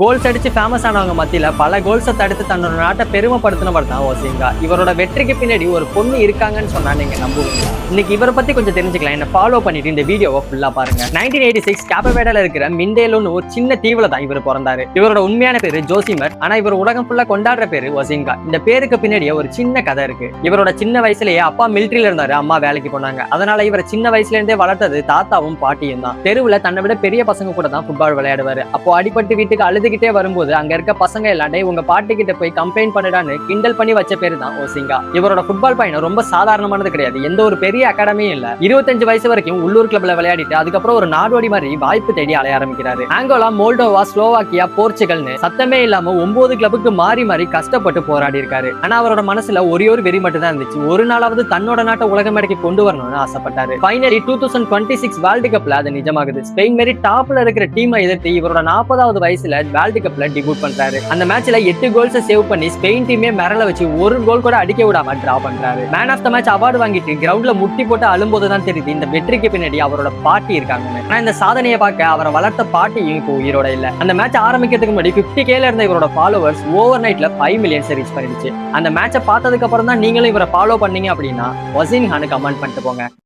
Goals அடிச்சு famous ஆனவங்க மத்தியில பல கோல்ஸை தடுத்து தன்னோட நாட்டை பெருமைப்படுத்தினவர் தான் ஒசிங்கா. இவரோட வெற்றிக்கு பின்னாடி ஒரு பொண்ணு இருக்காங்கன்னு சொன்னா நீங்க நம்புவீங்க. இன்னைக்கு இவரை பத்தி கொஞ்சம் தெரிஞ்சுக்கலாம். என்ன ஃபாலோ பண்ணிட்டு இந்த வீடியோவை ஃபுல்லா பாருங்க. 1986 கேப்பவேடால இருக்கிற மிண்டேலோன்னு ஒரு சின்ன தீவுல தான் இவர் பிறந்தாரு. இவரோட உண்மையான பேரு ஜோசிமர். ஆனா இவர் உலகம் ஃபுல்லா கொண்டாடுற பேரு ஒசிங்கா. இந்த பேருக்கு பின்னாடியே ஒரு சின்ன கதை இருக்கு. இவரோட சின்ன வயசுலயே அப்பா மிலிட்டரியில இருந்தாரு, அம்மா வேலைக்கு போனாங்க. அதனால இவரை சின்ன வயசுல இருந்தே வளர்த்தது தாத்தாவும் பாட்டியும் தான். தெருவுல தன்னை விட பெரிய பசங்க கூட தான் ஃபுட்பால் விளையாடுவாரு. அப்போ அடிபட்டு வீட்டுக்கு அழுதுகிட்டே வரும்போது அங்க இருக்க பசங்க எல்லாரும் உங்க பாட்டி கிட்ட போய் கம்ப்ளைண்ட் பண்ணிடான்னு கிண்டல் பண்ணி வச்ச பேரு தான் ஒசிங்கா. இவரோட ஃபுட்பால் பயணம் ரொம்ப சாதாரணமானது கிடையாது. எந்த ஒரு பெரிய அகாடமியும் இல்ல. 25 வயசு வரைக்கும் உள்ளூர் கிளப்ல விளையாடிட்டு அதுக்கப்புறம் ஒரு நாடோடி மாதிரி வாய்ப்பு தேடி அலைய ஆரம்பிக்கிறாரு. ஆங்கோலா, மோல்டோவா, ஸ்லோவாக்கியா, போர்ச்சுகல்னு சத்தமே இல்லாம 9 கிளப்புக்கு மாறி மாறி கஷ்டப்பட்டு போராடி இருக்காரு. ஆனா அவரோட மனசுல ஒரே ஒரு வெறி மட்டும் தான் இருந்துச்சு. ஒரு நாளாவது தன்னோட நாட்டை உலக மேடைக்கு கொண்டு வரணும்னு ஆசைப்பட்டாரு. ஃபைனலி 2026 வேர்ல்டு கப்ல அது நிஜமாகுது. ஸ்பெயின் மாரி டாப்ல இருக்கிற டீமை எதிர்த்து இவரோட 40வது வயசுல வேர்ல்டு கப்ல டிபியூட் பண்றாரு. அந்த மேட்ச்ல 8 கோல்ஸ் சேவ் பண்ணி ஸ்பெயின் டீமே மிரள வச்சு ஒரு கோல் கூட அடிக்க விடாம டிரா பண்றாரு. Man of the match award வாங்கிட்டு கிரவுண்ட்ல முட்டி போட்டு அழும்போதுதான் தெரியுது இந்த வெற்றிக்கு பின்னாடி அவரோட பாட்டி இருக்காங்க. ஆனா இந்த சாதனையை பார்க்க அவரை வளர்த்த பாட்டியும் இப்போ உயிரோட இல்ல. அந்த மேட்ச் ஆரம்பிக்கிறதுக்கு முன்னாடி 50K இருந்த இவரோட ஃபாலோவர்ஸ் ஓவர் நைட்ல 5 மில்லியன்ஸ் ரீச் பண்ணிடுச்சு. அந்த மேட்சை பார்த்ததுக்கு அப்புறம் தான் நீங்களும் இவரை ஃபாலோ பண்ணீங்க அப்படின்னா ஒசிங்ஹான்னு கமெண்ட் பண்ணிட்டு போங்க.